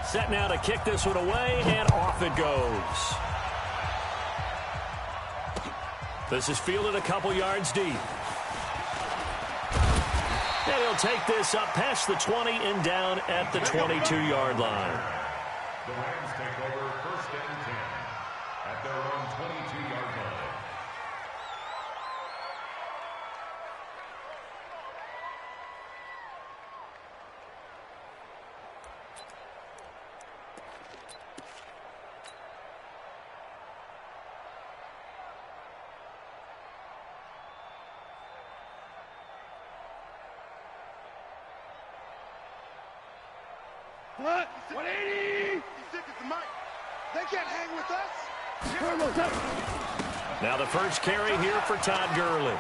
Set now to kick this one away, and off it goes. This is fielded a couple yards deep. And he'll take this up past the 20 and down at the 22-yard line. The Rams take over 1st and 10 at their own 22-yard line. What? 180! They can't hang with us. Now the first carry here for Todd Gurley.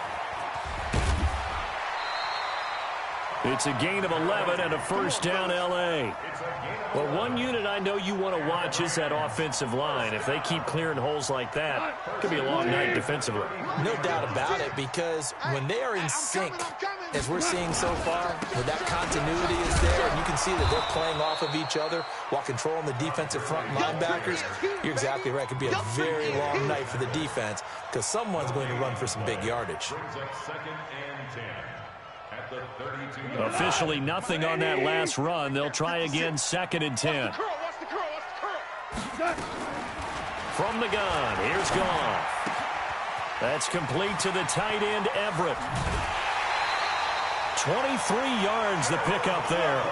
It's a gain of 11 and a first down, L.A. Well, one unit I know you want to watch is that offensive line. If they keep clearing holes like that, it could be a long night defensively. No doubt about it, because when they are in sync, as we're seeing so far, where that continuity is there, and you can see that they're playing off of each other while controlling the defensive front linebackers, you're exactly right. It could be a very long night for the defense, because someone's going to run for some big yardage. Officially nothing on that last run. They'll try again, 2nd and 10. From the gun, here's Goff. That's complete to the tight end, Everett. 23 yards the pickup there.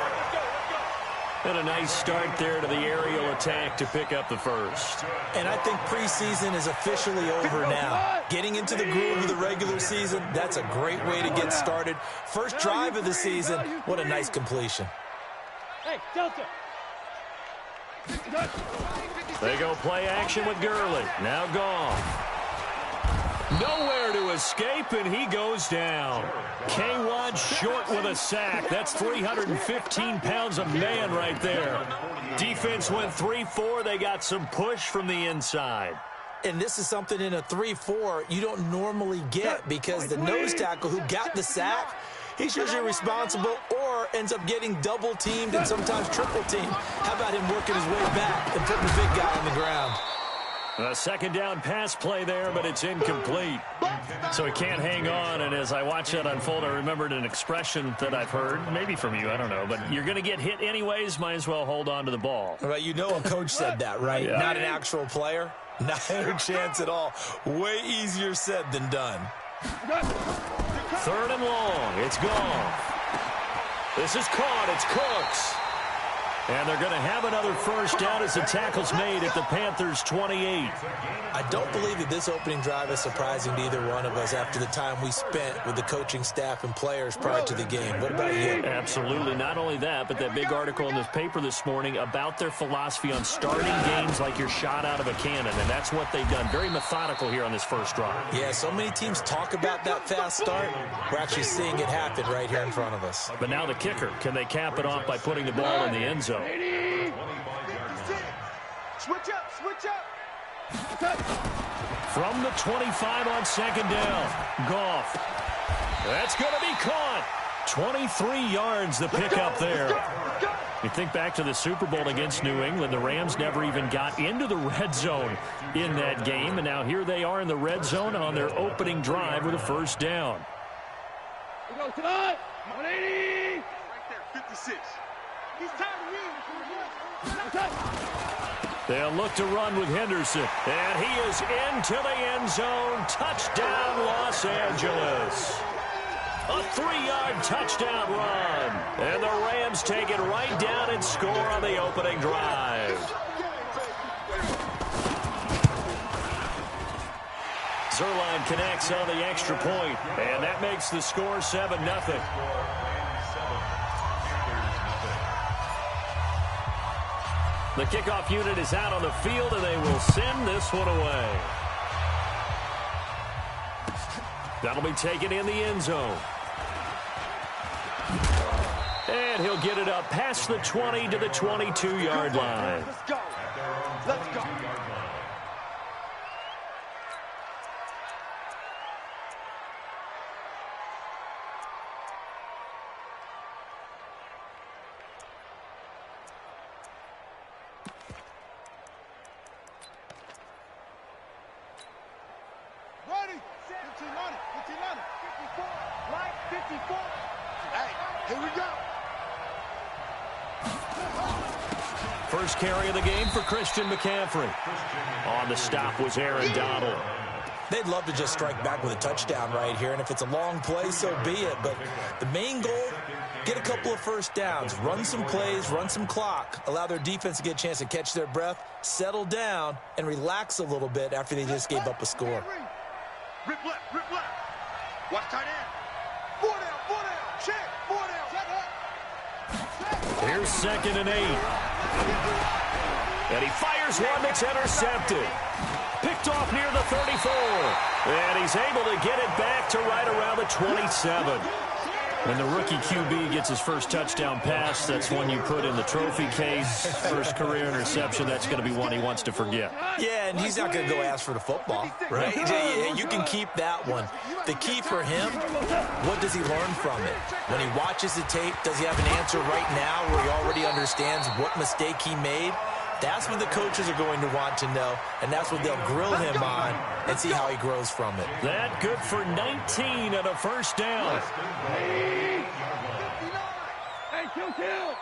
And a nice start there to the aerial attack to pick up the first. And I think preseason is officially over now. Getting into the groove of the regular season, that's a great way to get started. First drive of the season, what a nice completion. Hey, Delta. They go play action with Gurley. Now Goff. Nowhere to escape, and he goes down. K-Wad short with a sack. That's 315 pounds of man right there. Defense went 3-4. They got some push from the inside. And this is something in a 3-4 you don't normally get, because the nose tackle who got the sack, he's usually responsible or ends up getting double-teamed and sometimes triple-teamed. How about him working his way back and putting the big guy on the ground? A second down pass play there, but it's incomplete. So he can't hang on, and as I watch that unfold, I remembered an expression that I've heard, maybe from you, I don't know, but you're going to get hit anyways, might as well hold on to the ball. Well, you know a coach said that, right? Yeah. Not an actual player. Not a chance at all. Way easier said than done. 3rd and long. It's Goff. This is caught. It's Cooks. And they're going to have another first down as the tackle's made at the Panthers' 28. I don't believe that this opening drive is surprising to either one of us after the time we spent with the coaching staff and players prior to the game. What about you? Absolutely. Not only that, but that big article in the paper this morning about their philosophy on starting games like you're shot out of a cannon, and that's what they've done. Very methodical here on this first drive. Yeah, so many teams talk about that fast start. We're actually seeing it happen right here in front of us. But now the kicker. Can they cap it off by putting the ball in the end zone? Switch up, switch up. From the 25 on 2nd down, Goff. That's going to be caught. 23 yards the pickup there. You think back to the Super Bowl against New England, the Rams never even got into the red zone in that game, and now here they are in the red zone on their opening drive with a first down. We go tonight. 180. Right there, 56. He's tired of you. They'll look to run with Henderson, and he is into the end zone. Touchdown, Los Angeles. A 3-yard touchdown run. And the Rams take it right down and score on the opening drive. Zerline connects on the extra point, and that makes the score 7-0. The kickoff unit is out on the field, and they will send this one away. That'll be taken in the end zone. And he'll get it up past the 20 to the 22-yard line. Let's go. Let's go. Like 54. Hey, here we go. First carry of the game for Christian McCaffrey. On the stop was Aaron Donald. They'd love to just strike back with a touchdown right here, and if it's a long play, so be it. But the main goal, get a couple of first downs, run some plays, run some clock, allow their defense to get a chance to catch their breath, settle down, and relax a little bit after they just gave up a score. Rip left. Watch tight end. 4 down. Check. 4 down. Check. Here's 2nd and 8. And he fires one that's intercepted. Picked off near the 34. And he's able to get it back to right around the 27. When the rookie QB gets his first touchdown pass, that's one you put in the trophy case. First career interception, that's going to be one he wants to forget. Yeah, and he's not going to go ask for the football, right? You can keep that one. The key for him, what does he learn from it? When he watches the tape, does he have an answer right now where he already understands what mistake he made? That's what the coaches are going to want to know, and that's what they'll grill him on and see how he grows from it. That good for 19 and a first down. Hey, kill.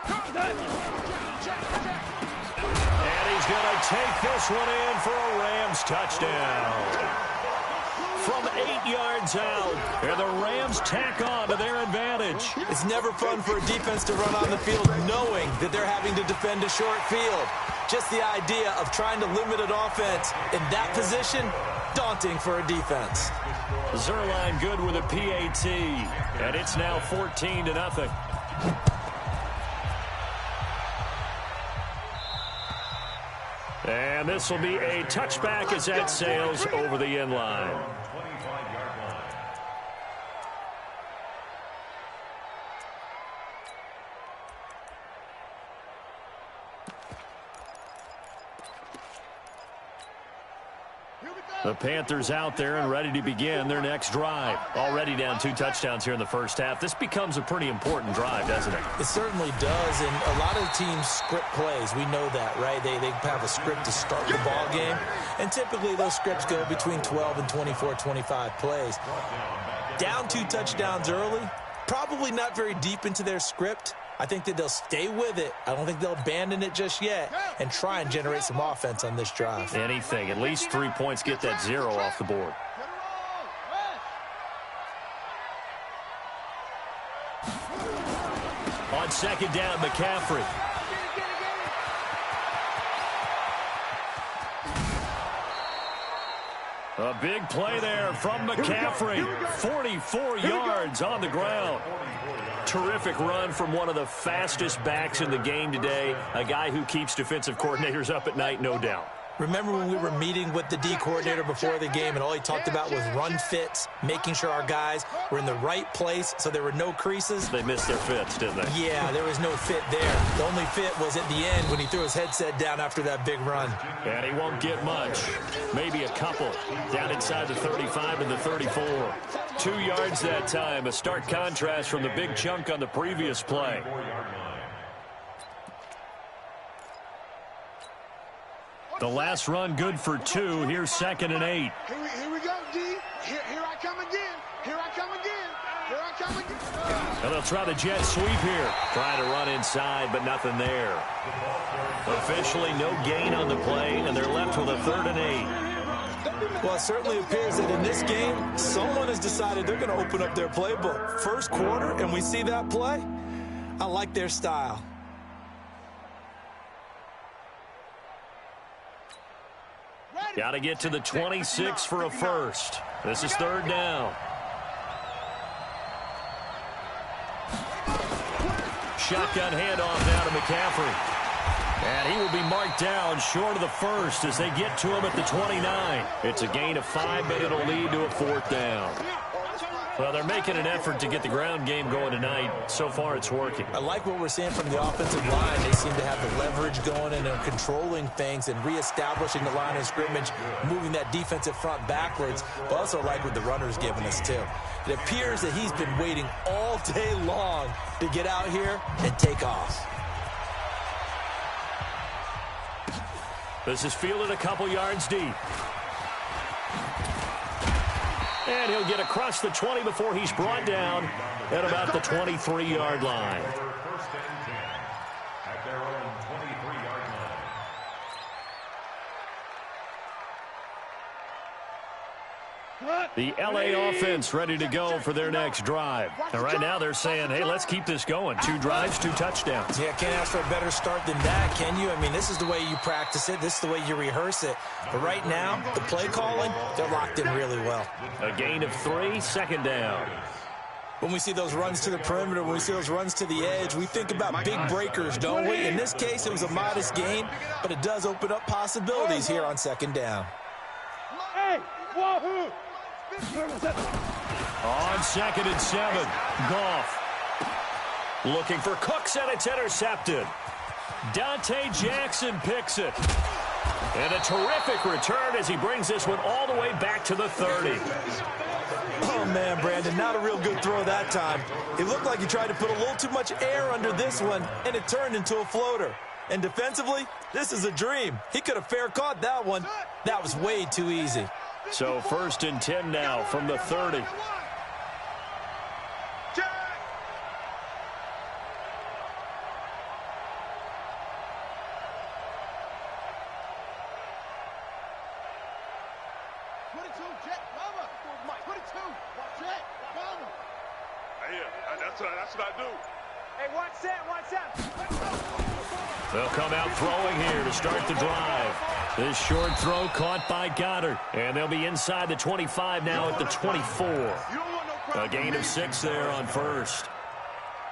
I'm coming. And he's going to take this one in for a Rams touchdown. From 8 yards out, and the Rams tack on to their advantage. It's never fun for a defense to run on the field knowing that they're having to defend a short field. Just the idea of trying to limit an offense in that position, daunting for a defense. Zerline good with a PAT, and it's now 14-0. And this will be a touchback as that sails over the end line. The Panthers out there and ready to begin their next drive. Already down 2 touchdowns here in the first half. This becomes a pretty important drive, doesn't it? It certainly does, and a lot of teams script plays. We know that, right? They have a script to start the ball game, and typically those scripts go between 12 and 24, 25 plays. Down 2 touchdowns early, probably not very deep into their script. I think that they'll stay with it. I don't think they'll abandon it just yet and try and generate some offense on this drive. Anything. At least 3 points, get that 0 off the board. On 2nd down, McCaffrey. A big play there from McCaffrey. 44 yards on the ground. Terrific run from one of the fastest backs in the game today. A guy who keeps defensive coordinators up at night, no doubt. Remember when we were meeting with the D coordinator before the game and all he talked about was run fits, making sure our guys were in the right place so there were no creases? They missed their fits, didn't they? Yeah, there was no fit there. The only fit was at the end when he threw his headset down after that big run. And he won't get much. Maybe a couple down inside the 35 and the 34. 2 yards that time. A stark contrast from the big chunk on the previous play. The last run good for 2. Here's 2nd and 8. Here we go, D. Here I come again. Here I come again. And they'll try the jet sweep here. Trying to run inside, but nothing there. Officially no gain on the play, and they're left with a 3rd and 8. Well, it certainly appears that in this game, someone has decided they're going to open up their playbook. First quarter, and we see that play. I like their style. Got to get to the 26 for a first. This is 3rd down. Shotgun handoff now to McCaffrey. And he will be marked down short of the first as they get to him at the 29. It's a gain of 5, but it'll lead to a 4th down. Well, they're making an effort to get the ground game going tonight. So far, it's working. I like what we're seeing from the offensive line. They seem to have the leverage going and are controlling things and reestablishing the line of scrimmage, moving that defensive front backwards. But also like what the runner's giving us, too. It appears that he's been waiting all day long to get out here and take off. This is fielded a couple yards deep. And he'll get across the 20 before he's brought down at about the 23-yard line. First and 10 at their own 23-yard line. The LA offense ready to go for their next drive. And right now they're saying, hey, let's keep this going. 2 drives, 2 touchdowns. Yeah, can't ask for a better start than that, can you? I mean, this is the way you practice it. This is the way you rehearse it. But right now, the play calling, they're locked in really well. A gain of 3, second down. When we see those runs to the perimeter, when we see those runs to the edge, we think about big breakers, don't we? In this case, it was a modest gain, but it does open up possibilities here on second down. Hey, wahoo! On 2nd and 7, Goff looking for Cooks, and it's intercepted. Dante Jackson picks it. And a terrific return as he brings this one all the way back to the 30. Oh, man, Brandon, not a real good throw that time. It looked like he tried to put a little too much air under this one, and it turned into a floater. And defensively, this is a dream. He could have fair caught that one. That was way too easy. So 1st and 10 now from the 30. That's what I do. Hey, watch that. They'll come out throwing here to start the drive. This short throw caught by Goddard. And they'll be inside the 25 now at the 24. A gain of 6 there on 1st.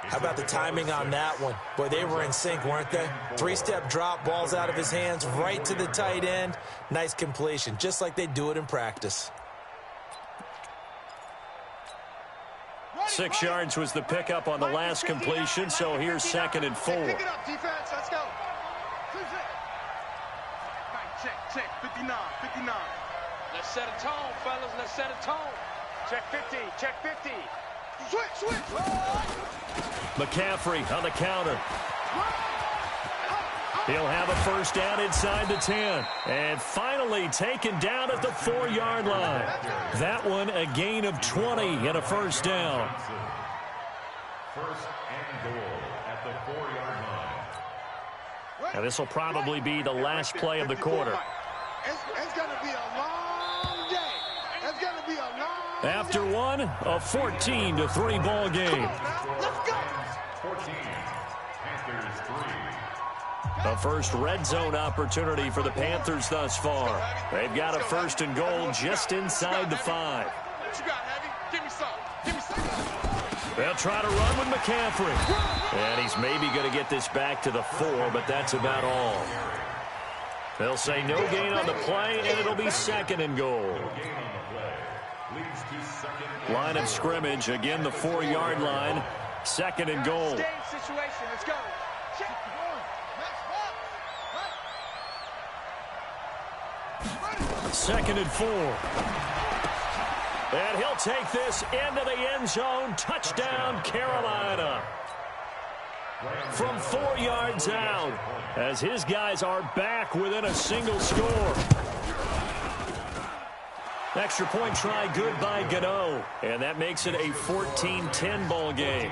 How about the timing on that one? Boy, they were in sync, weren't they? 3-step drop, balls out of his hands, right to the tight end. Nice completion, just like they do it in practice. 6 yards was the pickup on the last completion, so here's 2nd and 4. Pick it up, defense. Let's go. Check. 59. Let's set a tone, fellas. Let's set a tone. Check 50. Switch. McCaffrey on the counter. He'll have a first down inside the 10. And finally taken down at the 4-yard line. That one a gain of 20 and a first down. First and goal at the 4-yard line. Now this will probably be the last play of the quarter. It's going to be a long day. It's going to be a long After one, a 14-3 ball game. Let's go. 14. Panthers 3. The first red zone opportunity for the Panthers thus far. They've got a 1st and goal just inside the 5. What you got, Heavy? Give me some. They'll try to run with McCaffrey. And he's maybe going to get this back to the 4, but that's about all. They'll say no gain on the play, and it'll be 2nd and goal. Line of scrimmage, again the 4-yard line. 2nd and goal. Situation. Let's go. 2nd and 4. And he'll take this into the end zone. Touchdown, Carolina. From 4 yards out, as his guys are back within a single score. Extra point try good by Gano. And that makes it a 14-10 ball game.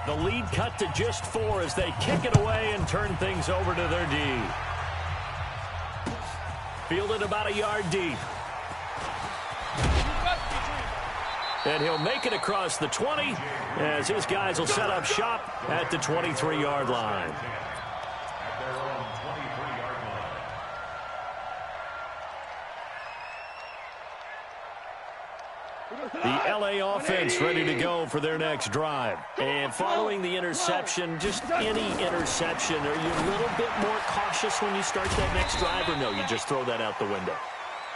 The lead cut to just 4 as they kick it away and turn things over to their D. Fielded about a yard deep. And he'll make it across the 20 as his guys will set up shop at the 23-yard line. The LA offense ready to go for their next drive. And following the interception, just any interception, are you a little bit more cautious when you start that next drive, or no, you just throw that out the window?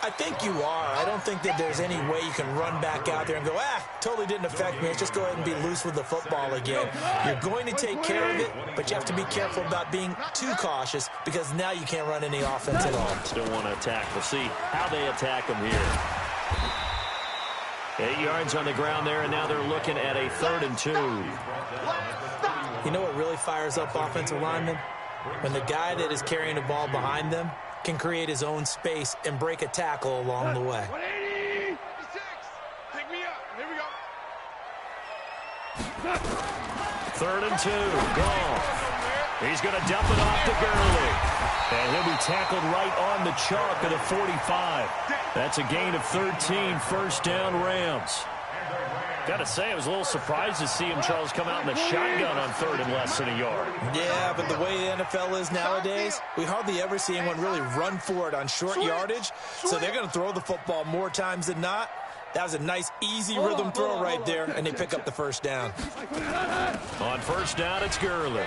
I think you are. I don't think that there's any way you can run back out there and go, totally didn't affect me. Let's just go ahead and be loose with the football again. You're going to take care of it, but you have to be careful about being too cautious because now you can't run any offense at all. Still want to attack. We'll see how they attack them here. 8 yards on the ground there, and now they're looking at a 3rd and 2. You know what really fires up offensive linemen? When the guy that is carrying the ball behind them can create his own space and break a tackle along the way. 180. 56. Pick me up. Here we go. 3rd and 2. Goff. He's going to dump it off to Gurley. And he'll be tackled right on the chalk of the 45. That's a gain of 13, first down Rams. Got to say, I was a little surprised to see him, Charles, come out in the shotgun on 3rd and less than a yard. Yeah, but the way the NFL is nowadays, we hardly ever see anyone really run for it on short yardage. So they're going to throw the football more times than not. That was a nice, easy rhythm throw right there, and they pick up the first down. On first down, it's Gurley.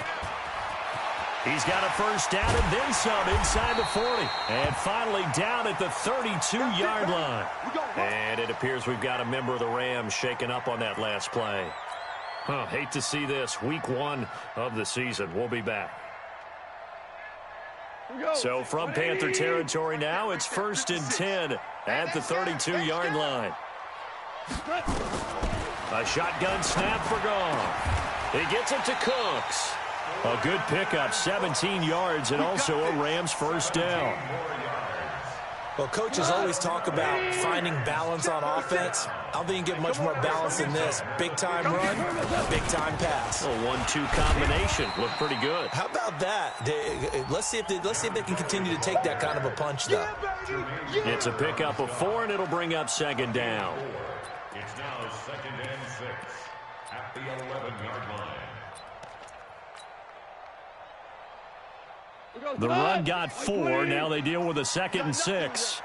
He's got a first down and then some inside the 40. And finally down at the 32-yard line. And it appears we've got a member of the Rams shaken up on that last play. Hate to see this. Week 1 of the season. We'll be back. So from Panther territory now, it's 1st and 10 at the 32-yard line. A shotgun snap for Goff. He gets it to Cooks. A good pickup, 17 yards, and also a Rams first down. Well, coaches always talk about finding balance on offense. I don't think you get much more balance than this. Big-time run, big-time pass. A 1-2 combination. Looked pretty good. How about that? Let's see if they can continue to take that kind of a punch, though. It's a pickup of 4, and it'll bring up 2nd down. It's now 2nd and 6 at the 11-yard line. The run got 4. Now they deal with a 2nd and 6.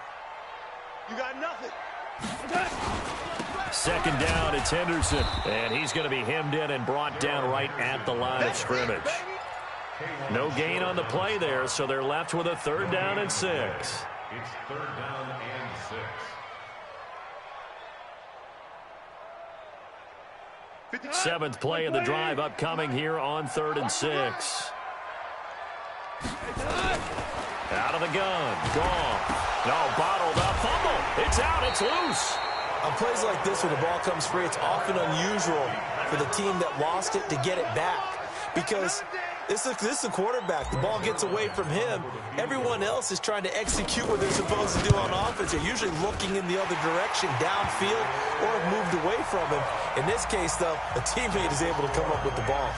You got nothing. 2nd down, it's Henderson. And he's going to be hemmed in and brought down right at the line of scrimmage. No gain on the play there, so they're left with a 3rd down and 6. It's 3rd down and 6. 7th play of the drive upcoming here on 3rd and 6. Out of the gun. Goff. No, bottled up. Fumble. It's out. It's loose. On plays like this, when the ball comes free, it's often unusual for the team that lost it to get it back. Because this is the quarterback. The ball gets away from him. Everyone else is trying to execute what they're supposed to do on offense. They're usually looking in the other direction, downfield, or have moved away from him. In this case, though, a teammate is able to come up with the ball.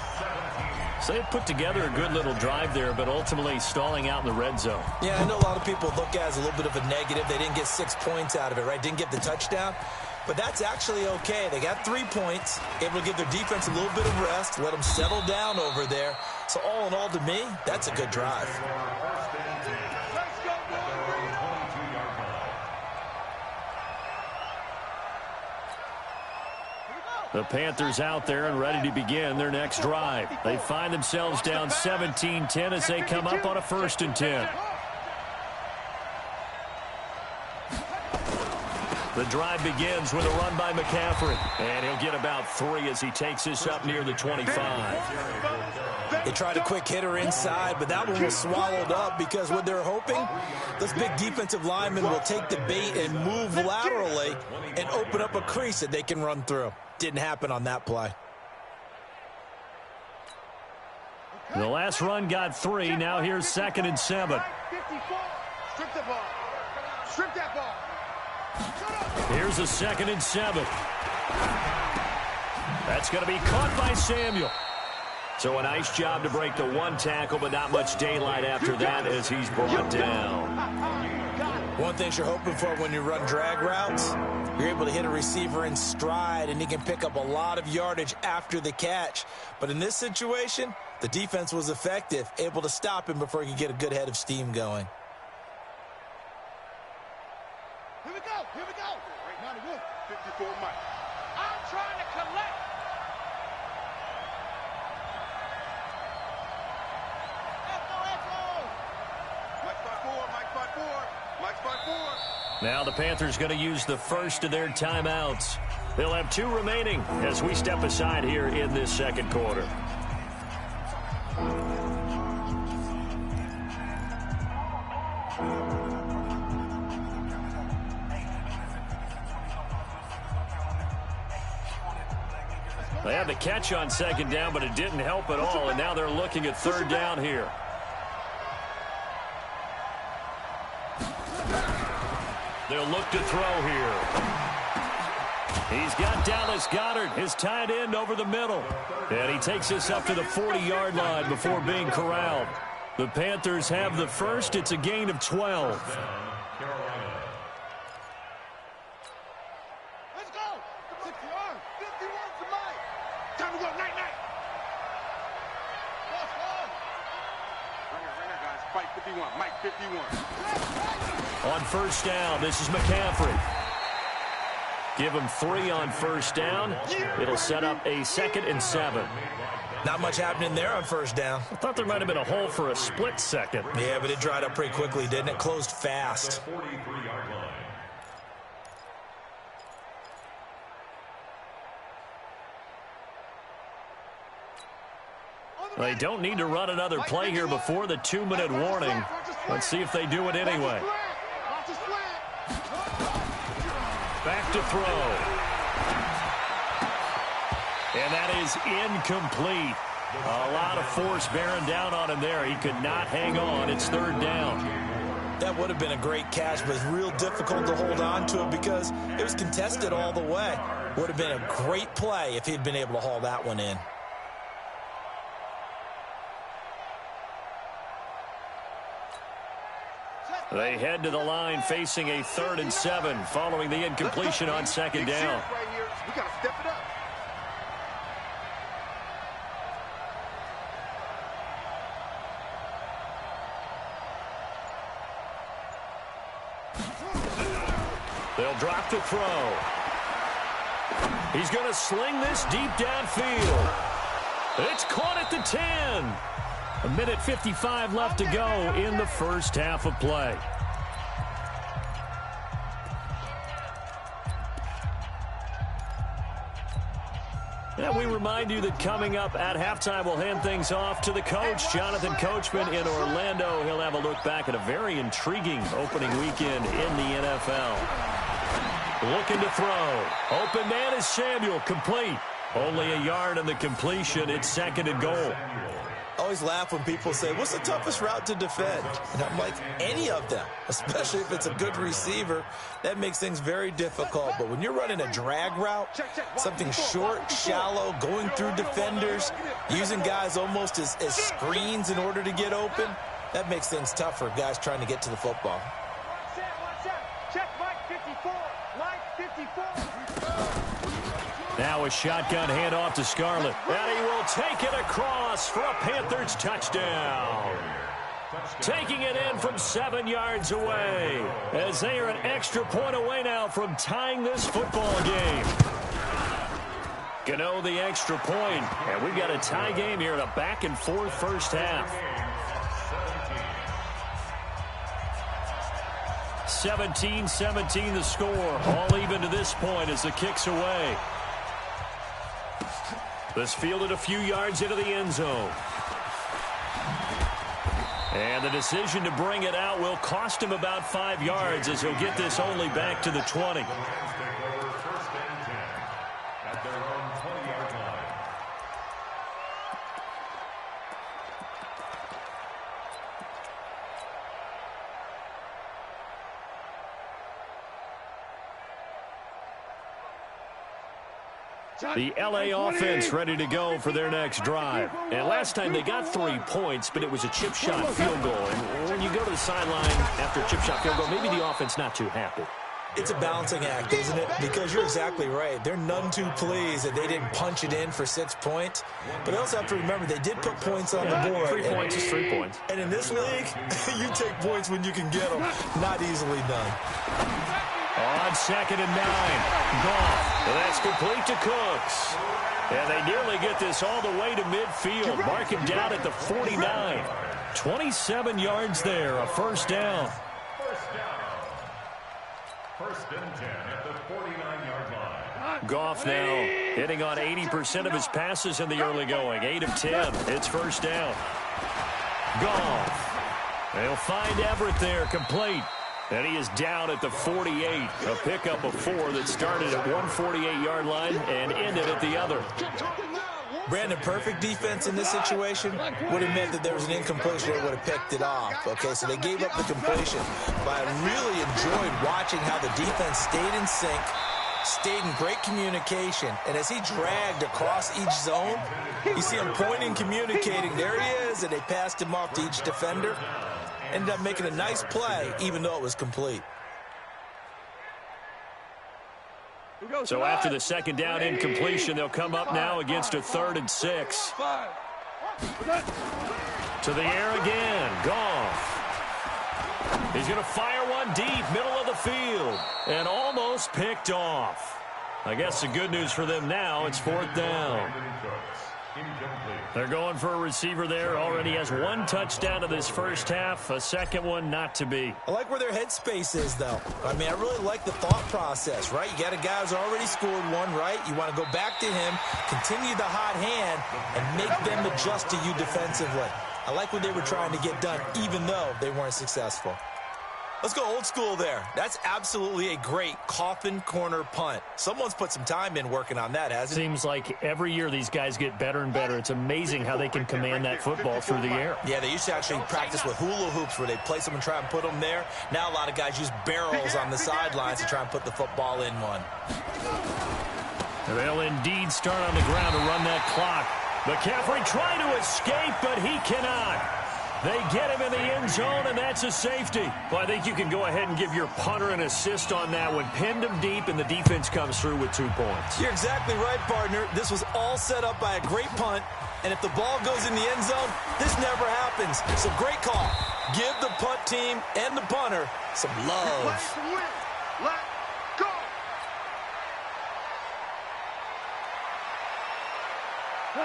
So they put together a good little drive there, but ultimately stalling out in the red zone. Yeah, I know a lot of people look at it as a little bit of a negative. They didn't get 6 points out of it, right? Didn't get the touchdown. But that's actually okay. They got 3 points, able to give their defense a little bit of rest, let them settle down over there. So all in all, to me, that's a good drive. The Panthers out there and ready to begin their next drive. They find themselves down 17-10 as they come up on a 1st and 10. The drive begins with a run by McCaffrey. And he'll get about 3 as he takes this up near the 25. They tried a quick hitter inside, but that one was swallowed up because what they're hoping, those big defensive linemen will take the bait and move laterally and open up a crease that they can run through. Didn't happen on that play. The last run got 3. Now here's 2nd and 7. Strip the ball. Strip that ball. Here's a 2nd and 7. That's going to be caught by Samuel. So a nice job to break the 1 tackle, but not much daylight after that as he's brought down. One thing you're hoping for when you run drag routes, you're able to hit a receiver in stride, and he can pick up a lot of yardage after the catch. But in this situation, the defense was effective, able to stop him before he could get a good head of steam going. Here we go. Here we go. Right now, 54 Mike. I'm trying to collect. Now the Panthers going to use the first of their timeouts. They'll have 2 remaining as we step aside here in this 2nd quarter. They had the catch on 2nd down, but it didn't help at all, and now they're looking at 3rd down here. They'll look to throw here. He's got Dallas Goedert, his tight end, over the middle. And he takes us up to the 40-yard line before being corralled. The Panthers have the first. It's a gain of 12. Let's go. 51. 51 to Mike. Time to go. Night, night. Right here, guys. Fight 51. Mike 51. On first down, this is McCaffrey. Give him 3 on first down. It'll set up a 2nd and 7. Not much happening there on first down. I thought there might have been a hole for a split second. Yeah, but it dried up pretty quickly, didn't it? Closed fast. They don't need to run another play here before the 2-minute warning. Let's see if they do it anyway. Back to throw. And that is incomplete. A lot of force bearing down on him there. He could not hang on. It's 3rd down. That would have been a great catch, but it's real difficult to hold on to it because it was contested all the way. Would have been a great play if he'd been able to haul that one in. They head to the line facing a 3rd and 7 following the incompletion on 2nd down. We got to step it up. They'll drop to throw. He's going to sling this deep downfield. It's caught at the 10. 1:55 left to go in the first half of play. And we remind you that coming up at halftime, we'll hand things off to the coach, Jonathan Coachman in Orlando. He'll have a look back at a very intriguing opening weekend in the NFL. Looking to throw. Open man is Samuel, complete. Only a yard in the completion. It's 2nd and goal. I always laugh when people say, what's the toughest route to defend? And I'm like, any of them, especially if it's a good receiver. That makes things very difficult. But when you're running a drag route, something short, shallow, going through defenders, using guys almost as screens in order to get open, that makes things tough for guys trying to get to the football. Check Mike 54. Mike 54. Now a shotgun handoff to Scarlett. And he will take it across for a Panthers touchdown. Taking it in from 7 yards away, as they are an extra point away now from tying this football game. Gano the extra point, and we've got a tie game here in a back-and-forth first half. 17-17 the score, all even to this point as the kick's away. This fielded a few yards into the end zone. And the decision to bring it out will cost him about 5 yards as he'll get this only back to the 20. The L.A. offense ready to go for their next drive. And last time they got 3 points, but it was a chip shot field goal. And when you go to the sideline after a chip shot field goal, maybe the offense not too happy. It's a balancing act, isn't it? Because you're exactly right. They're none too pleased that they didn't punch it in for 6 points. But they also have to remember they did put points on the board. 3 points is 3 points. And in this league, you take points when you can get them. Not easily done. On 2nd and 9, Goff. That's complete to Cooks. And they nearly get this all the way to midfield. Mark him down at the 49. 27 yards there, a first down. First and 10 at the 49-yard line. Goff now hitting on 80% of his passes in the early going. 8 of 10. It's first down. Goff. They'll find Everett there, complete. And he is down at the 48. A pickup of 4 that started at one 48-yard line and ended at the other. Brandon, perfect defense in this situation would have meant that there was an incompletion. They would have picked it off. Okay, so they gave up the completion. But I really enjoyed watching how the defense stayed in sync, stayed in great communication, and as he dragged across each zone, you see him pointing, communicating. There he is, and they passed him off to each defender. Ended up making a nice play, even though it was complete. So after the second down incompletion, they'll come up now against a 3rd and 6. To the air again, Goff. He's going to fire one deep, middle of the field, and almost picked off. I guess the good news for them now, it's 4th down. They're going for a receiver there. Already has 1 touchdown in this first half, a second one not to be. I like where their headspace is, though. I mean, I really like the thought process, right? You got a guy who's already scored one, right? You want to go back to him, continue the hot hand, and make them adjust to you defensively. I like what they were trying to get done, even though they weren't successful. Let's go old school there. That's absolutely a great coffin corner punt. Someone's put some time in working on that, hasn't it? Seems like every year these guys get better and better. It's amazing how they can command that football through the air. Yeah, they used to actually practice with hula hoops where they place them and try and put them there. Now a lot of guys use barrels on the sidelines to try and put the football in one. They'll indeed start on the ground to run that clock. McCaffrey trying to escape, but he cannot. They get him in the end zone, and that's a safety. Well, I think you can go ahead and give your punter an assist on that one. Pinned him deep, and the defense comes through with 2 points. You're exactly right, partner. This was all set up by a great punt, and if the ball goes in the end zone, this never happens. So great call. Give the punt team and the punter some love. Let go.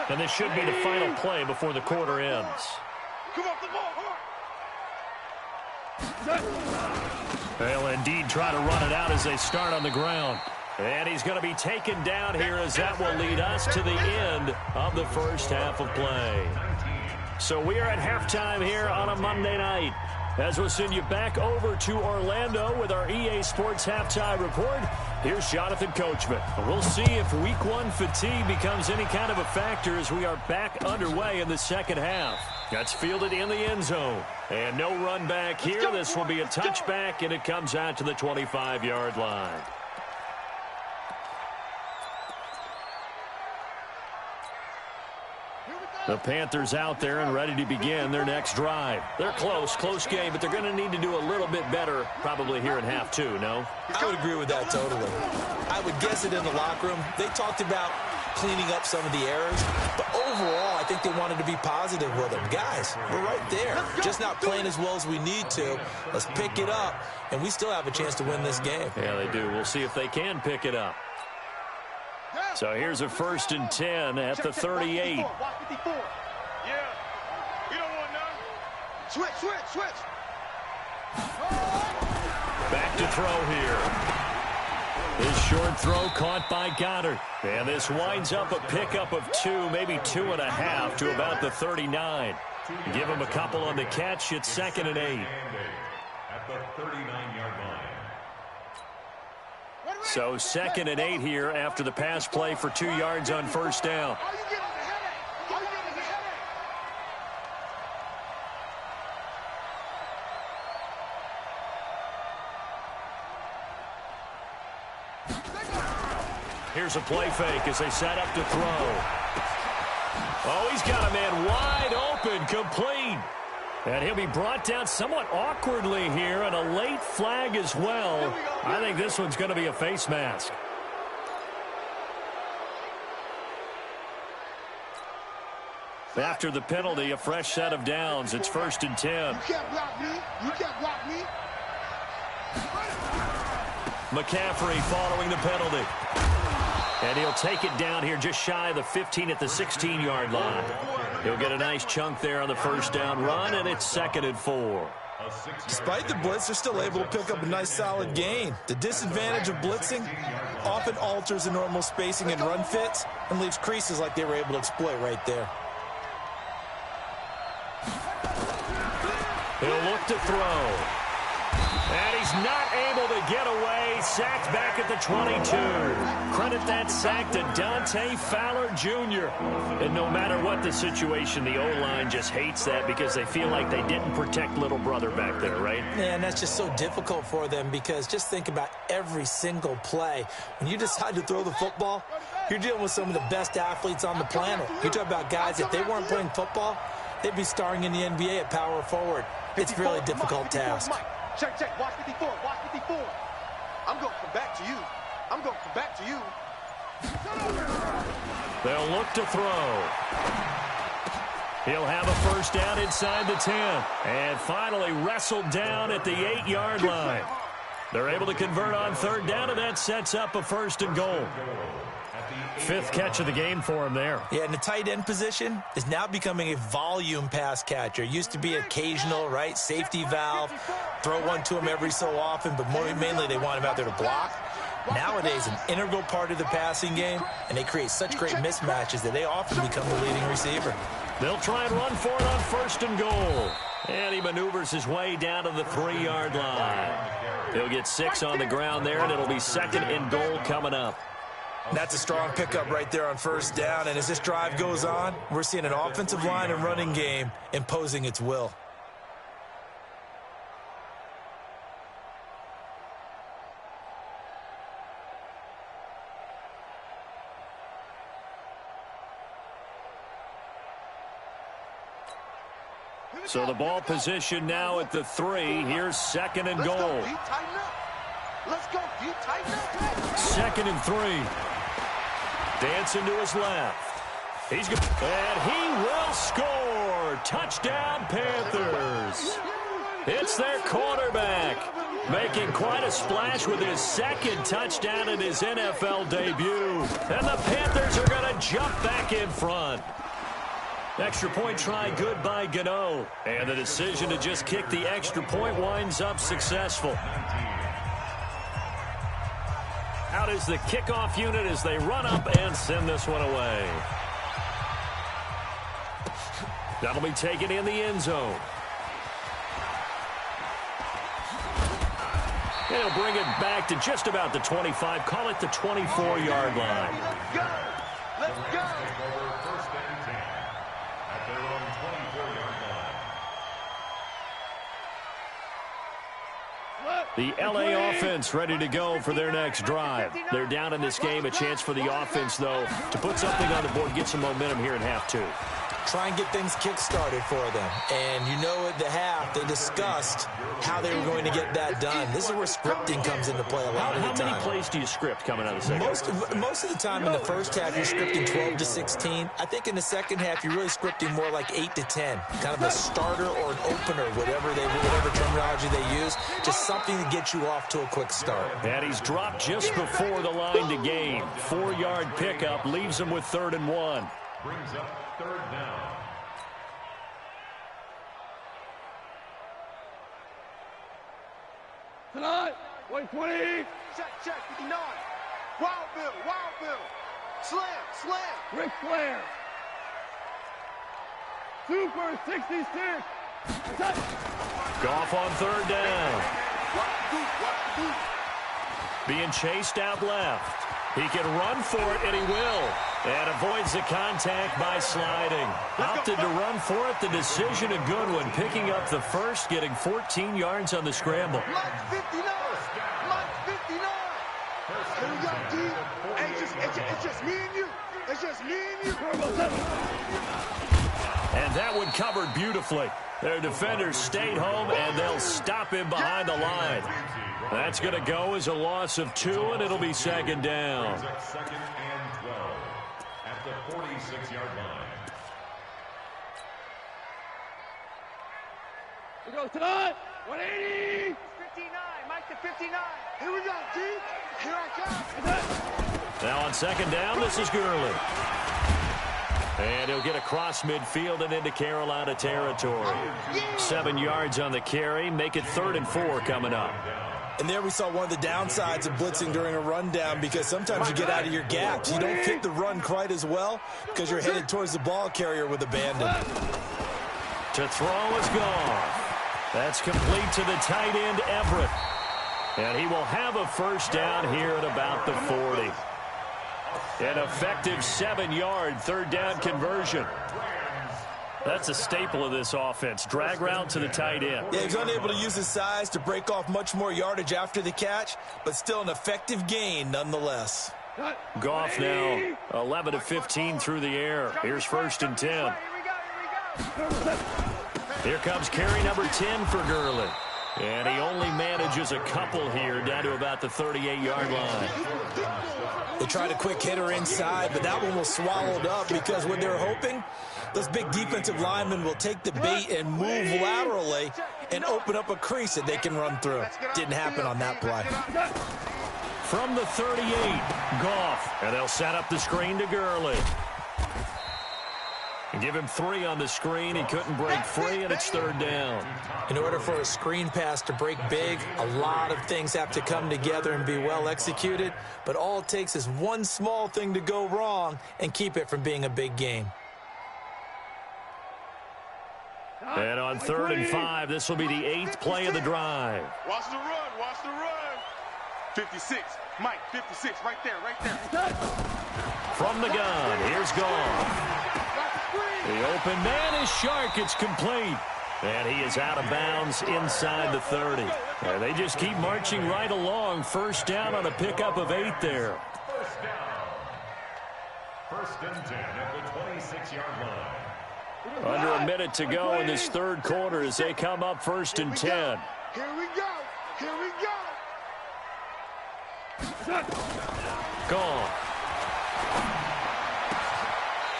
And this should be the final play before the quarter ends. Come on, the ball, They'll indeed try to run it out as they start on the ground. And he's going to be taken down here as that will lead us to the end of the first half of play. So we are at halftime here on a Monday night. As we'll send you back over to Orlando with our EA Sports Halftime Report, here's Jonathan Coachman. We'll see if Week 1 fatigue becomes any kind of a factor as we are back underway in the second half. That's fielded in the end zone. And no run back here. This will be a touchback, and it comes out to the 25-yard line. The Panthers out there and ready to begin their next drive. They're close game, but they're going to need to do a little bit better probably here in half 2, no? I would agree with that totally. I would guess it in the locker room. They talked about cleaning up some of the errors, but overall, I think they wanted to be positive with them. Guys, we're right there. Just not playing as well as we need to. Let's pick it up, and we still have a chance to win this game. Yeah, they do. We'll see if they can pick it up. So here's a 1st and 10 at the 38. Yeah, we don't want none. Switch. Back to throw here. This short throw caught by Goddard. And this winds up a pickup of 2, maybe 2.5 to about the 39. Give him a couple on the catch. It's 2nd and 8. At the 39-yard line. So 2nd and 8 here after the pass play for 2 yards on 1st down. Here's a play fake as they set up to throw. Oh, he's got a man wide open, complete. And he'll be brought down somewhat awkwardly here, and a late flag as well. I think this one's going to be a face mask. After the penalty, a fresh set of downs. It's 1st and 10. You can't block me. McCaffrey following the penalty. And he'll take it down here just shy of the 15 at the 16-yard line. He'll get a nice chunk there on the 1st down run, and it's 2nd and 4. Despite the blitz, they're still able to pick up a nice solid gain. The disadvantage of blitzing often alters the normal spacing and run fits and leaves creases like they were able to exploit right there. He'll look to throw. And he's not able to get away. Sacked back at the 22. Credit that sack to Dante Fowler Jr. And no matter what the situation, the O-line just hates that because they feel like they didn't protect little brother back there, right? Man, that's just so difficult for them because just think about every single play. When you decide to throw the football, you're dealing with some of the best athletes on the planet. You're talking about guys, if they weren't playing football, they'd be starring in the NBA at power forward. It's a really difficult task. Check, check. Watch 54. Watch 54. I'm going to come back to you. I'm going to come back to you. They'll look to throw. He'll have a first down inside the 10. And finally wrestled down at the 8-yard line. They're able to convert on third down, and that sets up a 1st and goal. 5th catch of the game for him there. Yeah, and the tight end position is now becoming a volume pass catcher. It used to be occasional, right? Safety valve, throw one to him every so often, but mainly they want him out there to block. Nowadays, an integral part of the passing game, and they create such great mismatches that they often become the leading receiver. They'll try and run for it on 1st and goal. And he maneuvers his way down to the 3-yard line. He'll get 6 on the ground there, and it'll be 2nd and goal coming up. That's a strong pickup right there on 1st down. And as this drive goes on, we're seeing an offensive line and running game imposing its will. So the ball position now at the 3. Here's 2nd and goal. Let's go, D. Tighten up. 2nd and 3. Dancing to his left. He's good. And he will score. Touchdown, Panthers. It's their quarterback making quite a splash with his 2nd touchdown in his NFL debut. And the Panthers are going to jump back in front. Extra point try good by Gano. And the decision to just kick the extra point winds up successful. Out is the kickoff unit as they run up and send this one away. That'll be taken in the end zone. And he'll bring it back to just about the 25. Call it the 24-yard line. Let's go. Let's go. First and 10 at their own 24-yard line. The L.A. offense ready to go for their next drive. They're down in this game. A chance for the offense, though, to put something on the board, get some momentum here in half 2. Try and get things kick-started for them. And you know at the half, they discussed how they were going to get that done. This is where scripting comes into play a lot of the time. How many plays do you script coming out of the second? Most of the time in the first half, you're scripting 12 to 16. I think in the second half, you're really scripting more like 8 to 10. Kind of a starter or an opener, whatever terminology they use. Just something to get you off to a quick start. And he's dropped just before the line to gain. 4-yard pickup leaves him with 3rd and 1. Brings up 3rd down. Tonight, 120. Check, 59. Wild Bill. Slam. Ric Flair. Super 66. Goff on 3rd down. Watch the boot. Being chased out left. He can run for it, and he will. And avoids the contact by sliding. Opted to run for it. The decision a good one. Picking up the first, getting 14 yards on the scramble. Mike 59. Here we go, D. Hey, it's just me and you. It's just me and you. And that one covered beautifully. Their defenders stayed home, and they'll stop him behind the line. That's going to go as a loss of 2, and it'll be 2nd down. 2nd and 12 at the 46-yard line. We go tonight. 180. 59. Mike to 59. Here we go, D. Here I come. Now on 2nd down, this is Gurley. And he'll get across midfield and into Carolina territory. 7 yards on the carry. Make it 3rd and 4 coming up. And there we saw one of the downsides of blitzing during a rundown because sometimes you get out of your gaps. You don't fit the run quite as well because you're headed towards the ball carrier with abandon. To throw is Goff. That's complete to the tight end, Everett. And he will have a first down here at about the 40. An effective 7-yard third down conversion. That's a staple of this offense. Drag route to the tight end. Yeah, he's unable to use his size to break off much more yardage after the catch, but still an effective gain nonetheless. Goff now 11 of 15 through the air. Here's 1st and 10. Here comes carry number 10 for Gurley. And he only manages a couple here down to about the 38-yard line. They tried a quick hitter inside, but that one was swallowed up because what they're hoping, those big defensive linemen will take the bait and move laterally and open up a crease that they can run through. Didn't happen on that play. From the 38, Goff. And they'll set up the screen to Gurley. And give him 3 on the screen. He couldn't break free, and it's 3rd down. In order for a screen pass to break big, a lot of things have to come together and be well executed. But all it takes is one small thing to go wrong and keep it from being a big game. And on 3rd and 5, this will be the 8th play of the drive. Watch the run. Watch the run. 56. Mike, 56. Right there. Right there. From the gun, here's Goff. The open man is Shark. It's complete. And he is out of bounds inside the 30. And they just keep marching right along. First down on a pickup of 8 there. First down. 1st and 10 at the 26-yard line. Under a minute to go in this 3rd quarter as they come up 1st and 10. Here we go. Here we go. Gone.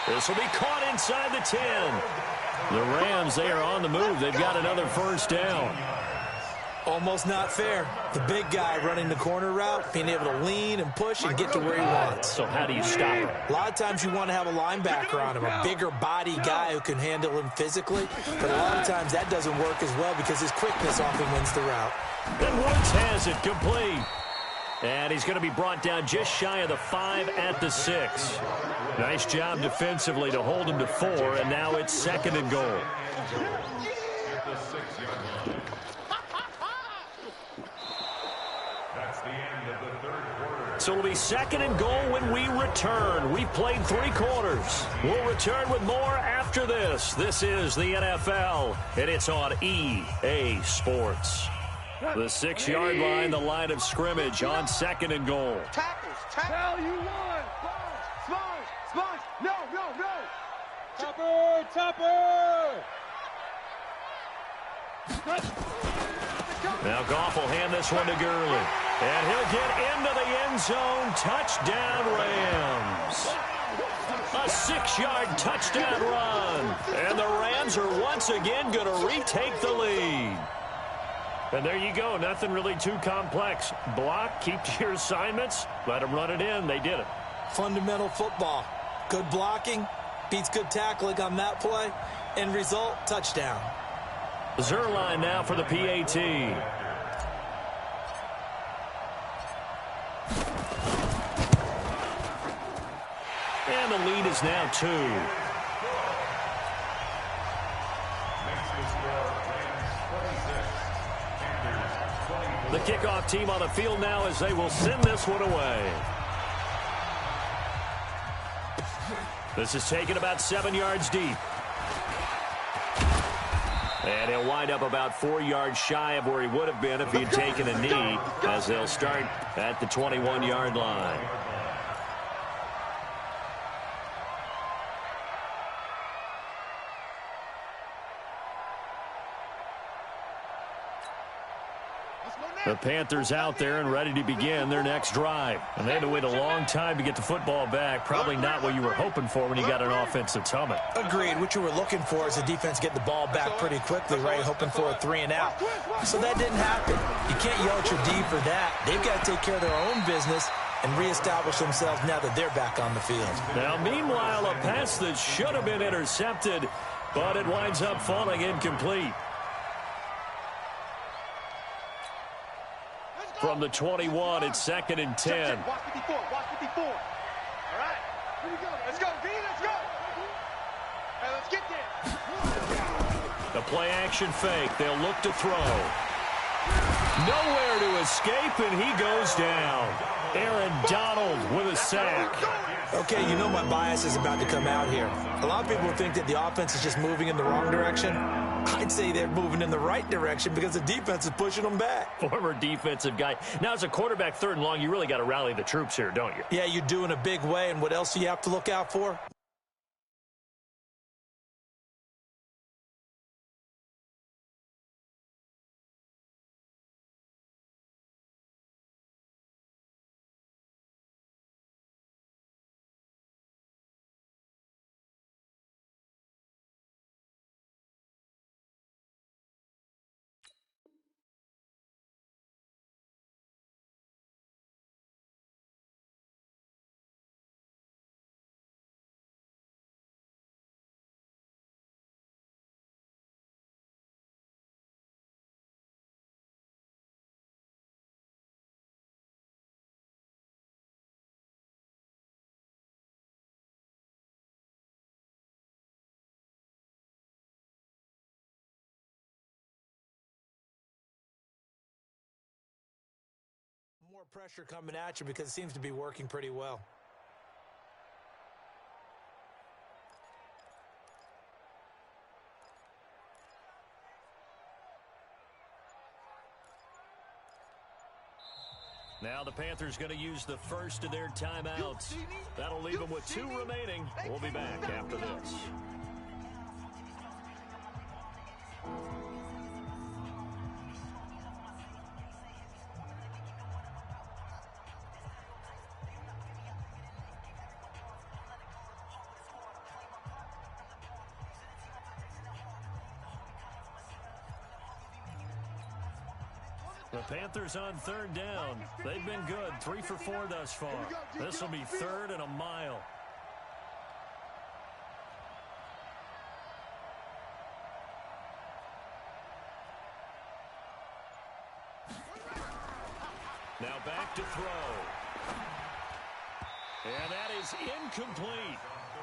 This will be caught inside the 10. The Rams, they are on the move. They've got another first down. Almost not fair. The big guy running the corner route, being able to lean and push and get to where he wants. So how do you stop him? A lot of times you want to have a linebacker on him, a bigger body guy who can handle him physically. But a lot of times that doesn't work as well because his quickness often wins the route. And Woods has it complete. And he's going to be brought down just shy of the 5 at the 6. Nice job defensively to hold him to 4, and now it's 2nd and goal. That's the end of the 3rd quarter. So it'll be 2nd and goal when we return. We've played 3 quarters. We'll return with more after this. This is the NFL, and it's on EA Sports. The 6-yard line, the line of scrimmage on 2nd and goal. Tackles. Tell you what. Sponge. No. Topper. Now Goff will hand this one to Gurley. And he'll get into the end zone. Touchdown, Rams. A 6-yard touchdown run. And the Rams are once again going to retake the lead. And there you go. Nothing really too complex. Block, keep to your assignments, let them run it in. They did it. Fundamental football. Good blocking beats good tackling on that play. End result, touchdown. Zerline now for the PAT. And the lead is now 2. The kickoff team on the field now as they will send this one away. This is taken about 7 yards deep. And he'll wind up about 4 yards shy of where he would have been if he had taken a knee, as they'll start at the 21-yard line. The Panthers out there and ready to begin their next drive. And they had to wait a long time to get the football back. Probably not what you were hoping for when you got an offense that's humming. Agreed. What you were looking for is the defense get the ball back pretty quickly, right? Hoping for a 3 and out. So that didn't happen. You can't yell at your D for that. They've got to take care of their own business and reestablish themselves now that they're back on the field. Now, meanwhile, a pass that should have been intercepted, but it winds up falling incomplete. From the 21, it's 2nd and 10. Watch 54. All right. Here we go. Let's go, D. Let's go. Hey, let's get there. The play-action fake. They'll look to throw. Nowhere to escape, and he goes down. Aaron Donald with a sack. Okay, you know my bias is about to come out here. A lot of people think that the offense is just moving in the wrong direction. I'd say they're moving in the right direction because the defense is pushing them back. Former defensive guy. Now, as a quarterback, 3rd and long, you really got to rally the troops here, don't you? Yeah, you do in a big way, and what else do you have to look out for? More pressure coming at you because it seems to be working pretty well. Now the Panthers going to use the first of their timeouts. That'll leave them with 2 remaining. We'll be back after this. The Panthers on 3rd down. They've been good, 3 for 4 thus far. This will be 3rd and a mile. Now back to throw. And that is incomplete.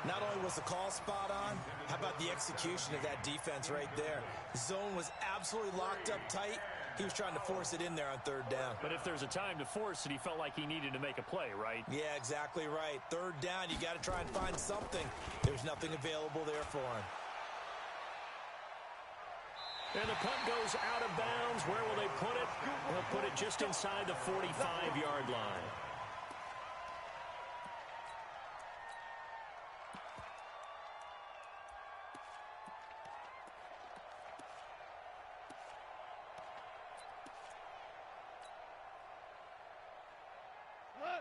Not only was the call spot on, how about the execution of that defense right there? The zone was absolutely locked up tight. He was trying to force it in there on 3rd down. But if there's a time to force it, he felt like he needed to make a play, right? Yeah, exactly right. 3rd down, you got to try and find something. There's nothing available there for him. And the punt goes out of bounds. Where will they put it? They'll put it just inside the 45-yard line.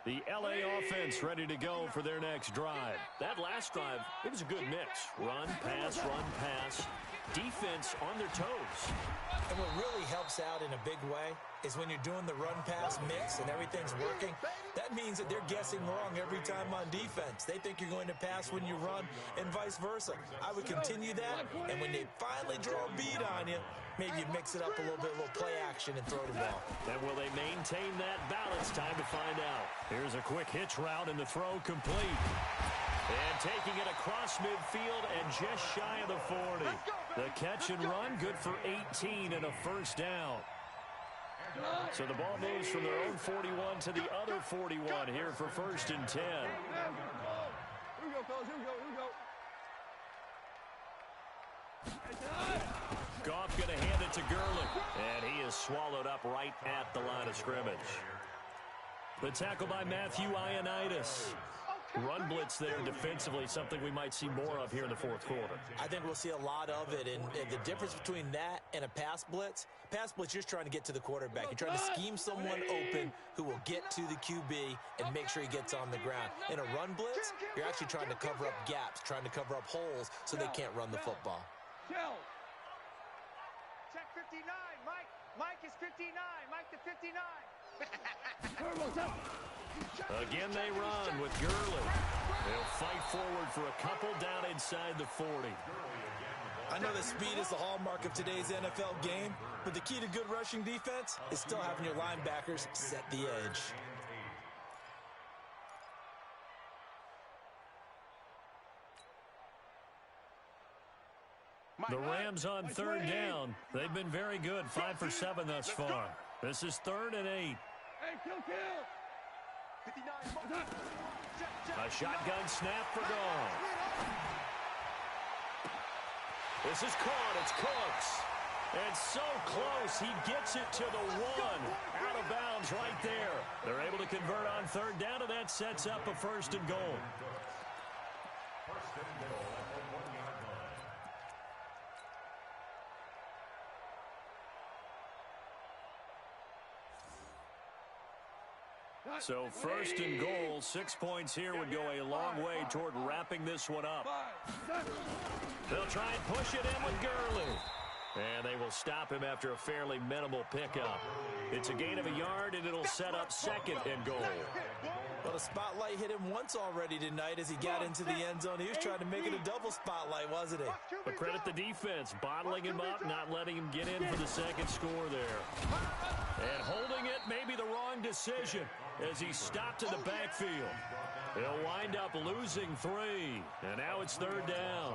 The L.A. offense ready to go for their next drive. That last drive, it was a good mix. Run, pass, defense on their toes. And what really helps out in a big way is when you're doing the run-pass mix and everything's working, that means that they're guessing wrong every time on defense. They think you're going to pass when you run and vice versa. I would continue that, and when they finally draw a beat on you, maybe you mix it up a little bit, a little play action, and throw the ball. And will they maintain that balance? Time to find out. Here's a quick hitch route, and the throw complete. And taking it across midfield and just shy of the 40. The catch and run, good for 18 and a 1st down. So the ball moves from their own 41 to the other 41 here for 1st and 10. Here we go, fellas. Here we go. Goff going to hand it to Gurley. And he is swallowed up right at the line of scrimmage. The tackle by Matthew Ioannidis. Run blitz there defensively, something we might see more of here in the 4th quarter. I think we'll see a lot of it, and the difference between that and a pass blitz, you're just trying to get to the quarterback. You're trying to scheme someone open who will get to the QB and make sure he gets on the ground. In a run blitz, you're actually trying to cover up gaps, trying to cover up holes so they can't run the football. Check 59, Mike. Mike is 59. Mike to 59. Again they run with Gurley. They'll fight forward for a couple down inside the 40. I know that speed is the hallmark of today's NFL game, but the key to good rushing defense is still having your linebackers set the edge. The Rams on third down. They've been very good, 5 for 7 thus far. This is 3rd and 8. Hey, kill. A shotgun snap for goal. This is caught. It's Cooks. And so close, he gets it to the 1. Out of bounds right there. They're able to convert on third down, and that sets up a 1st and goal. First and goal at the 1-yard line. So 1st and goal, 6 points here would go a long way toward wrapping this one up. They'll try and push it in with Gurley. And they will stop him after a fairly minimal pickup. It's a gain of a yard, and it'll set up 2nd and goal. Well, the spotlight hit him once already tonight as he got into the end zone. He was trying to make it a double spotlight, wasn't he? But credit the defense, bottling him up, not letting him get in for the 2nd score there. And holding it may be the wrong decision as he stopped in the backfield. He'll wind up losing 3, and now it's 3rd down.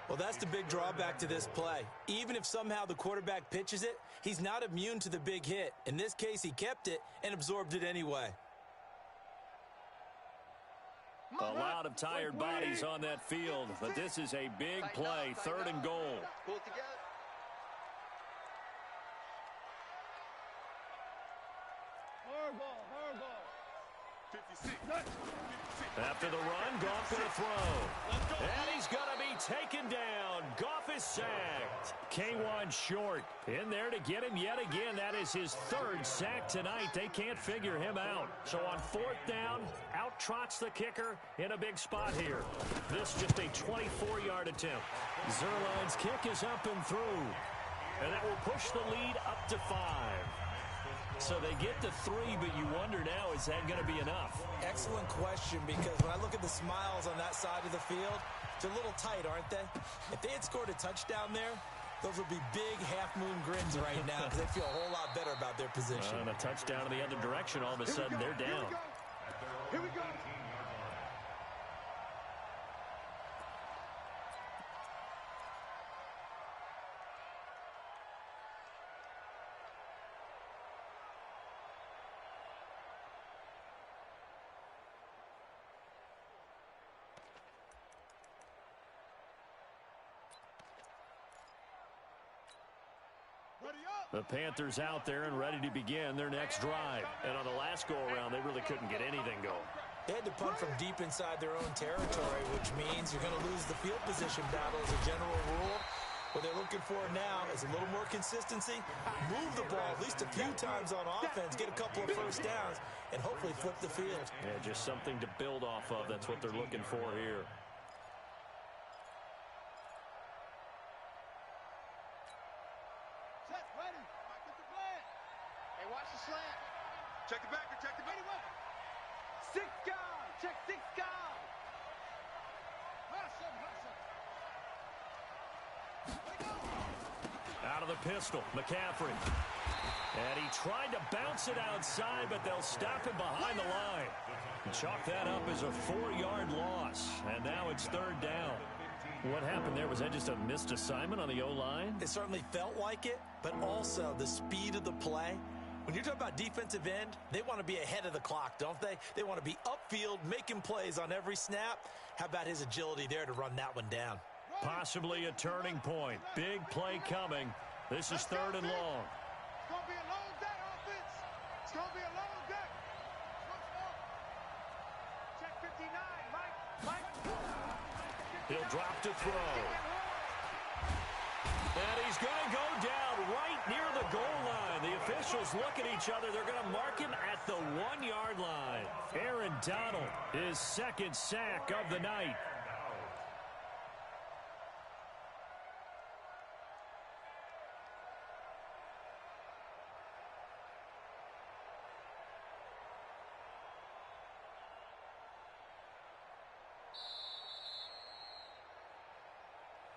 Well, that's the big drawback to this play. Even if somehow the quarterback pitches it, he's not immune to the big hit. In this case, he kept it and absorbed it anyway. A lot of tired bodies on that field, but this is a big play, 3rd and goal. Pull it together. Hard ball. 56. After the run, Goff going to throw. And he's going to be taken down. Goff is sacked. K1 short in there to get him yet again. That is his 3rd sack tonight. They can't figure him out. So on 4th down, out trots the kicker in a big spot here. This just a 24-yard attempt. Zerline's kick is up and through. And that will push the lead up to 5. So they get to 3, but you wonder now, is that going to be enough? Excellent question, because when I look at the smiles on that side of the field, they're a little tight, aren't they? If they had scored a touchdown there, those would be big half-moon grins right now because they feel a whole lot better about their position. And a touchdown in the other direction, all of a sudden they're down. Here we go. The Panthers out there and ready to begin their next drive. And on the last go-around, they really couldn't get anything going. They had to punt from deep inside their own territory, which means you're going to lose the field position battle as a general rule. What they're looking for now is a little more consistency, move the ball at least a few times on offense, get a couple of 1st downs, and hopefully flip the field. Yeah, just something to build off of. That's what they're looking for here. Check the backer, check the backer. 6 guard. Check 6 guard. Hustle. Out of the pistol, McCaffrey. And he tried to bounce it outside, but they'll stop him behind the line. And chalk that up as a 4-yard loss. And now it's 3rd down. What happened there? Was that just a missed assignment on the O-line? It certainly felt like it, but also the speed of the play. When you're talking about defensive end, they want to be ahead of the clock, don't they? They want to be upfield, making plays on every snap. How about his agility there to run that one down? Possibly a turning point. Big play coming. This is 3rd and long. It's going to be a long day, offense. It's going to be a long day. Check 59, Mike. He'll drop to throw. And he's going to go down right near the goal line. The officials look at each other. They're going to mark him at the 1-yard line. Aaron Donald, his 2nd sack of the night.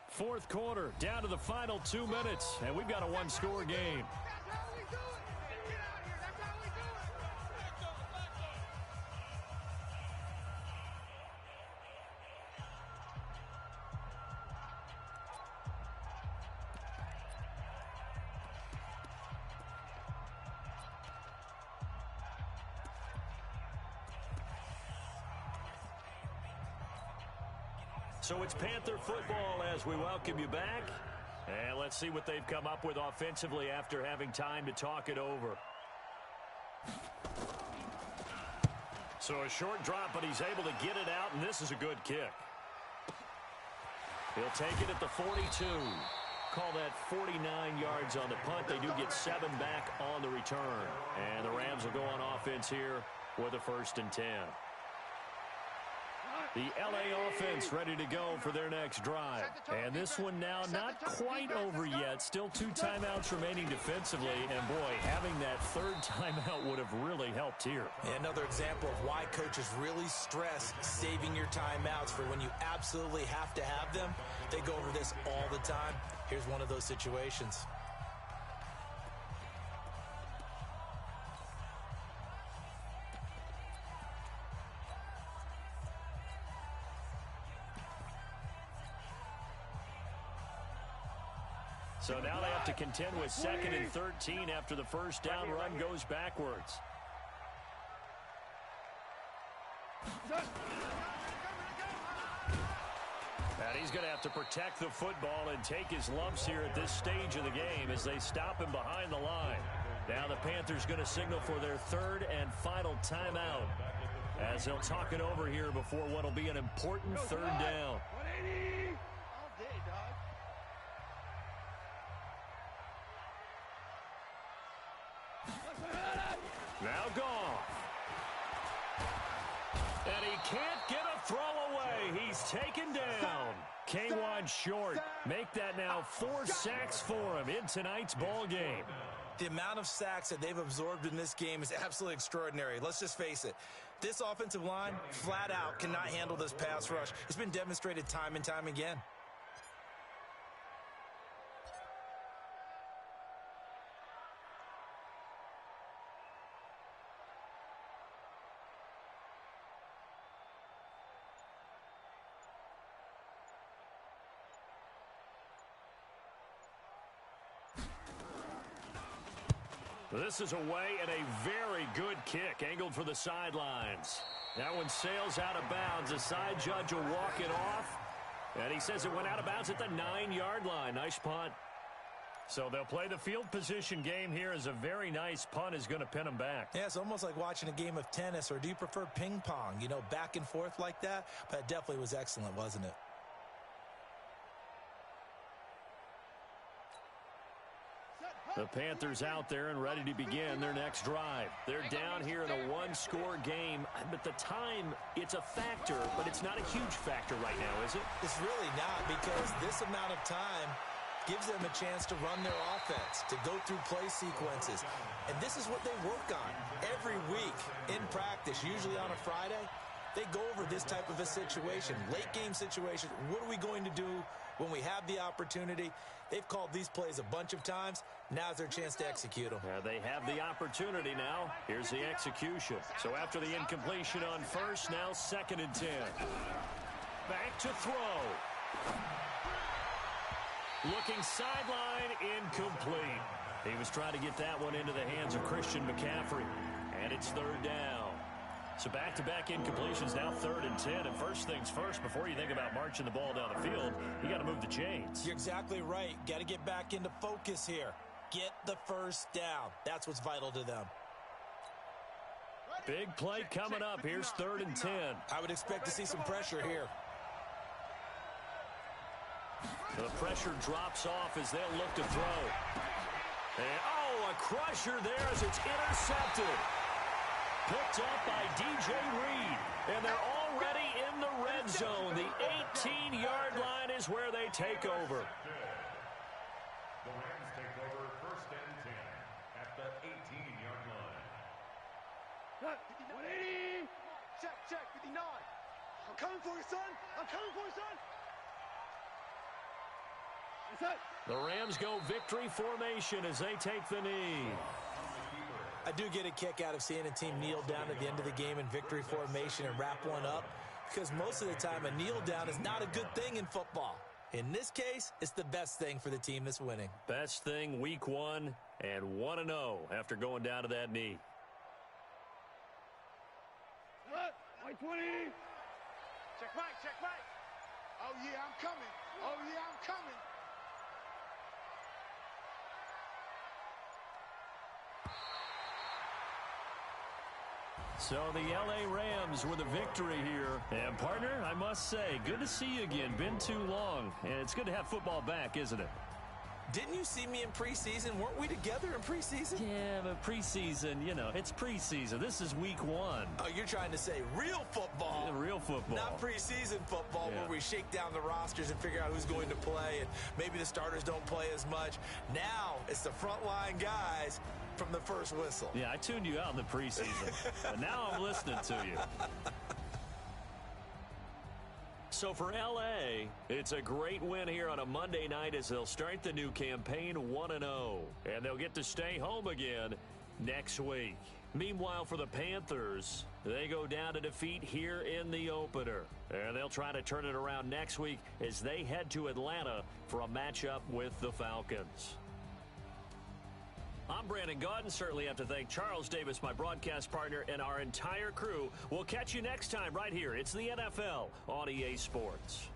Fourth quarter, down to the final 2 minutes, and we've got a 1-score game. That's how we do it. Get out here. That's how we do it. So it's Panther football as we welcome you back. And let's see what they've come up with offensively after having time to talk it over. So a short drop, but he's able to get it out, and this is a good kick. He'll take it at the 42. Call that 49 yards on the punt. They do get 7 back on the return. And the Rams will go on offense here with a 1st and 10. The LA offense ready to go for their next drive. And this one now not quite over yet. Still 2 timeouts remaining defensively. And, boy, having that 3rd timeout would have really helped here. Another example of why coaches really stress saving your timeouts for when you absolutely have to have them. They go over this all the time. Here's one of those situations. So now they have to contend with 2nd and 13 after the first down run goes backwards. And he's going to have to protect the football and take his lumps here at this stage of the game as they stop him behind the line. Now the Panthers going to signal for their 3rd and final timeout as they'll talk it over here before what will be an important 3rd down. Now Goff. And he can't get a throw away. He's taken down. K1 short. Make that now 4 sacks for him in tonight's ball game. The amount of sacks that they've absorbed in this game is absolutely extraordinary. Let's just face it. This offensive line, flat out, cannot handle this pass rush. It's been demonstrated time and time again. This is away and a very good kick angled for the sidelines. That one sails out of bounds. The side judge will walk it off. And he says it went out of bounds at the 9-yard line. Nice punt. So they'll play the field position game here as a very nice punt is going to pin them back. Yeah, it's almost like watching a game of tennis, or do you prefer ping pong? You know, back and forth like that? But it definitely was excellent, wasn't it? The Panthers out there and ready to begin their next drive. They're down here in a 1-score game, but the time, it's a factor, but it's not a huge factor right now, is it? It's really not, because this amount of time gives them a chance to run their offense, to go through play sequences. And this is what they work on every week in practice, usually on a Friday. They go over this type of a situation, late game situation. What are we going to do when we have the opportunity? They've called these plays a bunch of times. Now's their chance to execute them. They have the opportunity now. Here's the execution. So after the incompletion on first, now 2nd and 10. Back to throw. Looking sideline, incomplete. He was trying to get that one into the hands of Christian McCaffrey. And it's 3rd down. So back-to-back incompletions, now 3rd and 10. And first things first, before you think about marching the ball down the field, you got to move the chains. You're exactly right. Got to get back into focus here. Get the first down. That's what's vital to them. Big play coming up. Here's 3rd and 10. I would expect to see some pressure here. The pressure drops off as they'll look to throw. And, oh, a crusher there as it's intercepted. Picked up by DJ Reed. And they're already in the red zone. The 18-yard line is where they take over. The Rams take over 1st and 10 at the 18-yard line. Cut. 180. Check, 59. I'm coming for you, son. I'm coming for you, son. That's it. The Rams go victory formation as they take the knee. I do get a kick out of seeing a team kneel down at the end of the game in victory formation and wrap one up, because most of the time a kneel down is not a good thing in football. In this case, it's the best thing for the team that's winning. Best thing week 1 and 1-0 after going down to that knee. Cut. 20. Check back, check back. Oh, yeah, I'm coming. Oh, yeah, I'm coming. So the L.A. Rams with a victory here. And, partner, I must say, good to see you again. Been too long. And it's good to have football back, isn't it? Didn't you see me in preseason? Weren't we together in preseason? Yeah, but preseason, you know, it's preseason. This is week 1. Oh, you're trying to say real football. Yeah, real football. Not preseason football where we shake down the rosters and figure out who's going to play, and maybe the starters don't play as much. Now it's the frontline guys from the first whistle. Yeah, I tuned you out in the preseason, but now I'm listening to you. So for L.A., it's a great win here on a Monday night as they'll start the new campaign 1-0. And they'll get to stay home again next week. Meanwhile, for the Panthers, they go down to defeat here in the opener. And they'll try to turn it around next week as they head to Atlanta for a matchup with the Falcons. I'm Brandon Gaudin. Certainly have to thank Charles Davis, my broadcast partner, and our entire crew. We'll catch you next time right here. It's the NFL on EA Sports.